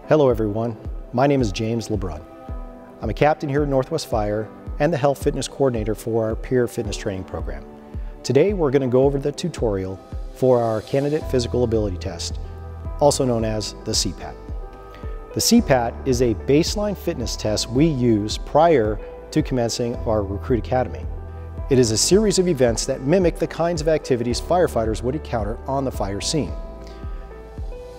Hello everyone, my name is James LeBrun. I'm a captain here at Northwest Fire and the Health Fitness Coordinator for our peer fitness training program. Today we're going to go over the tutorial for our Candidate Physical Ability Test, also known as the CPAT. The CPAT is a baseline fitness test we use prior to commencing our Recruit Academy. It is a series of events that mimic the kinds of activities firefighters would encounter on the fire scene.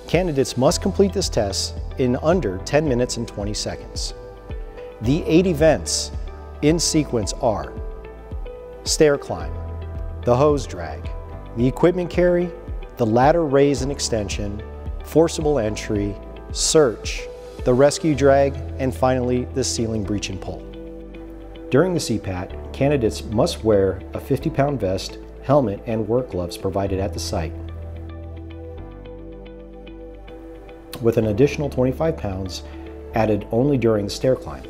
Candidates must complete this test in under 10 minutes and 20 seconds. The 8 events in sequence are stair climb, the hose drag, the equipment carry, the ladder raise and extension, forcible entry, search, the rescue drag, and finally the ceiling breach and pull. During the CPAT, candidates must wear a 50-pound vest, helmet, and work gloves provided at the site, with an additional 25 pounds added only during the stair climb.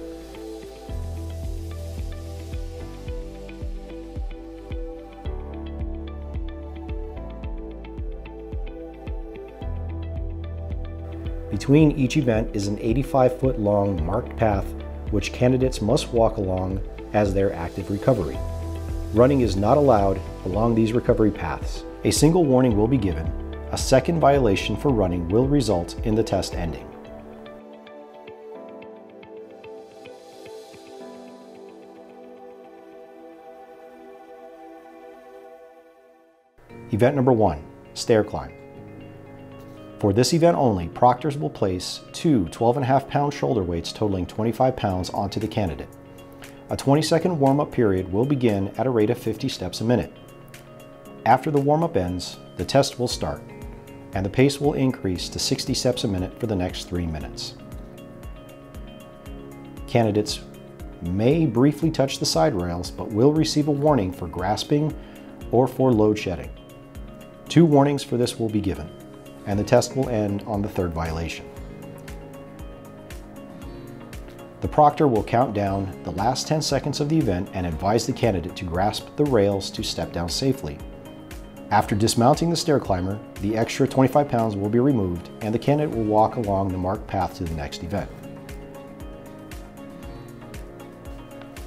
Between each event is an 85-foot long marked path which candidates must walk along as their active recovery. Running is not allowed along these recovery paths. A single warning will be given. A second violation for running will result in the test ending. Event number 1, stair climb. For this event only, proctors will place 2 12.5-pound shoulder weights totaling 25 pounds onto the candidate. A 20-second warm-up period will begin at a rate of 50 steps a minute. After the warm-up ends, the test will start, and the pace will increase to 60 steps a minute for the next 3 minutes. Candidates may briefly touch the side rails, but will receive a warning for grasping or for load shedding. 2 warnings for this will be given, and the test will end on the 3rd violation. The proctor will count down the last 10 seconds of the event and advise the candidate to grasp the rails to step down safely. After dismounting the stair climber, the extra 25 pounds will be removed and the candidate will walk along the marked path to the next event.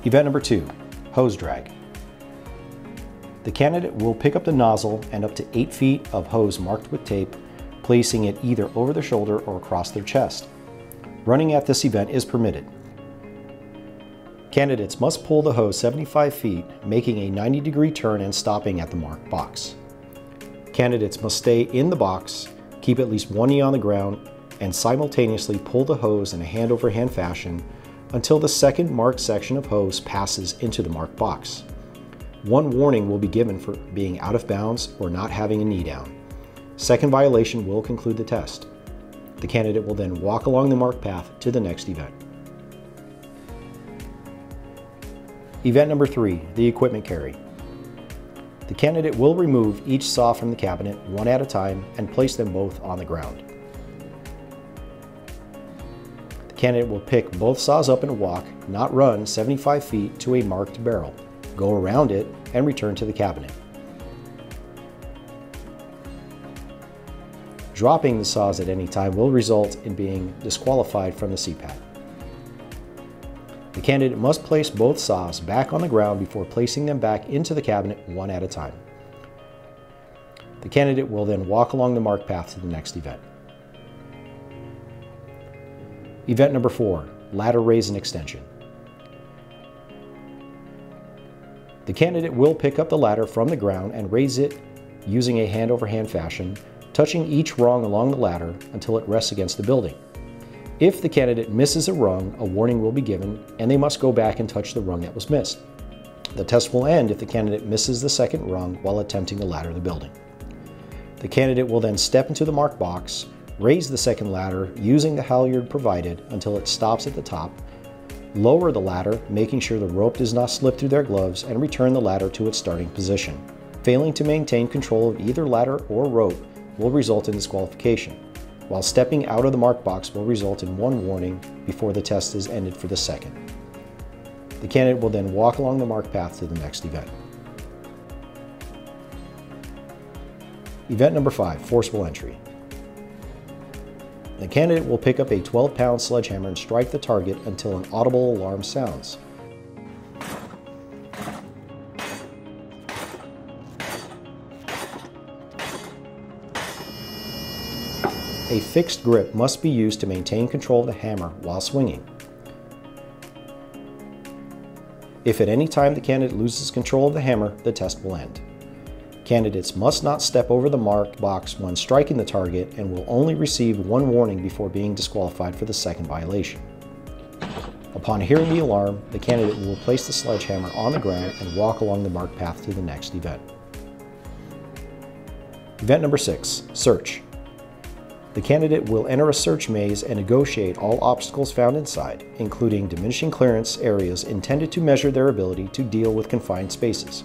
Event number 2, hose drag. The candidate will pick up the nozzle and up to 8 feet of hose marked with tape, placing it either over their shoulder or across their chest. Running at this event is permitted. Candidates must pull the hose 75 feet, making a 90-degree turn and stopping at the marked box. Candidates must stay in the box, keep at least one knee on the ground, and simultaneously pull the hose in a hand-over-hand fashion until the second marked section of hose passes into the marked box. 1 warning will be given for being out of bounds or not having a knee down. Second violation will conclude the test. The candidate will then walk along the marked path to the next event. Event number 3, the equipment carry. The candidate will remove each saw from the cabinet one at a time and place them both on the ground. The candidate will pick both saws up and walk, not run, 75 feet to a marked barrel, go around it, and return to the cabinet. Dropping the saws at any time will result in being disqualified from the CPAT. The candidate must place both saws back on the ground before placing them back into the cabinet one at a time. The candidate will then walk along the marked path to the next event. Event number 4, ladder raise and extension. The candidate will pick up the ladder from the ground and raise it using a hand-over-hand fashion, touching each rung along the ladder until it rests against the building. If the candidate misses a rung, a warning will be given and they must go back and touch the rung that was missed. The test will end if the candidate misses the second rung while attempting to ladder the building. The candidate will then step into the marked box, raise the second ladder using the halyard provided until it stops at the top, lower the ladder, making sure the rope does not slip through their gloves, and return the ladder to its starting position. Failing to maintain control of either ladder or rope will result in disqualification, while stepping out of the marked box will result in 1 warning before the test is ended for the second. The candidate will then walk along the marked path to the next event. Event number 5, forcible entry. The candidate will pick up a 12-pound sledgehammer and strike the target until an audible alarm sounds. A fixed grip must be used to maintain control of the hammer while swinging. If at any time the candidate loses control of the hammer, the test will end. Candidates must not step over the marked box when striking the target and will only receive one warning before being disqualified for the second violation. Upon hearing the alarm, the candidate will place the sledgehammer on the ground and walk along the marked path to the next event. Event number 6, search. The candidate will enter a search maze and negotiate all obstacles found inside, including diminishing clearance areas intended to measure their ability to deal with confined spaces.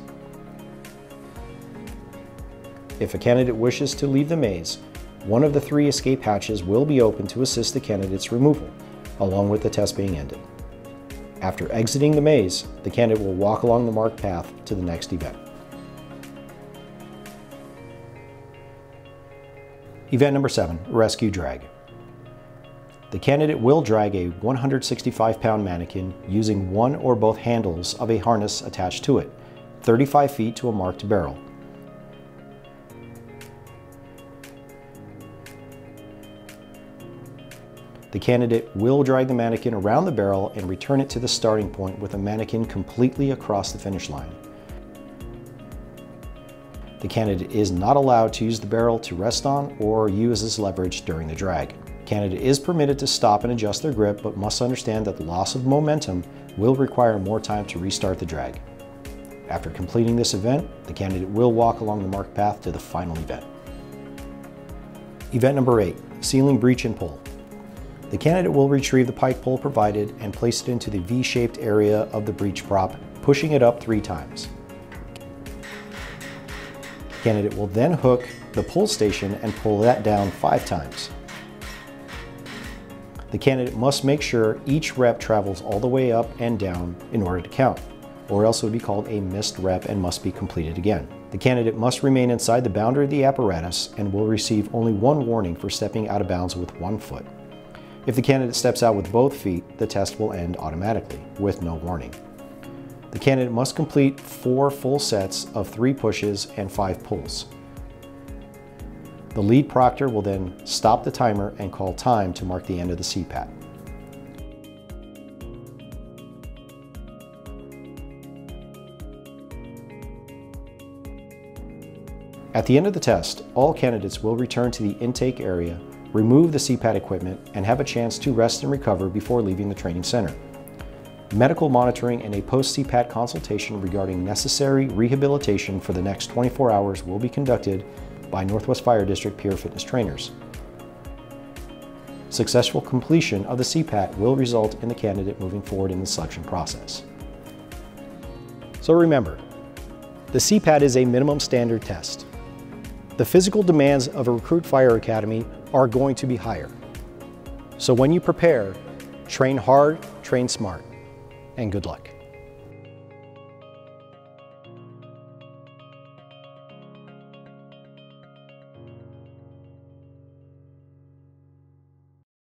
If a candidate wishes to leave the maze, one of the 3 escape hatches will be open to assist the candidate's removal, along with the test being ended. After exiting the maze, the candidate will walk along the marked path to the next event. Event number 7, rescue drag. The candidate will drag a 165-pound mannequin using one or both handles of a harness attached to it, 35 feet to a marked barrel. The candidate will drag the mannequin around the barrel and return it to the starting point with the mannequin completely across the finish line. The candidate is not allowed to use the barrel to rest on or use as leverage during the drag. The candidate is permitted to stop and adjust their grip, but must understand that the loss of momentum will require more time to restart the drag. After completing this event, the candidate will walk along the marked path to the final event. Event number 8, ceiling breach and pull. The candidate will retrieve the pike pole provided and place it into the V-shaped area of the breech prop, pushing it up 3 times. The candidate will then hook the pull station and pull that down 5 times. The candidate must make sure each rep travels all the way up and down in order to count, or else it would be called a missed rep and must be completed again. The candidate must remain inside the boundary of the apparatus and will receive only 1 warning for stepping out of bounds with 1 foot. If the candidate steps out with both feet, the test will end automatically, with no warning. The candidate must complete 4 full sets of 3 pushes and 5 pulls. The lead proctor will then stop the timer and call time to mark the end of the CPAT. At the end of the test, all candidates will return to the intake area, remove the CPAT equipment, and have a chance to rest and recover before leaving the training center. Medical monitoring and a post-CPAT consultation regarding necessary rehabilitation for the next 24 hours will be conducted by Northwest Fire District peer fitness trainers. Successful completion of the CPAT will result in the candidate moving forward in the selection process. So remember, the CPAT is a minimum standard test. The physical demands of a recruit fire academy are going to be higher. So when you prepare, train hard, train smart, and good luck.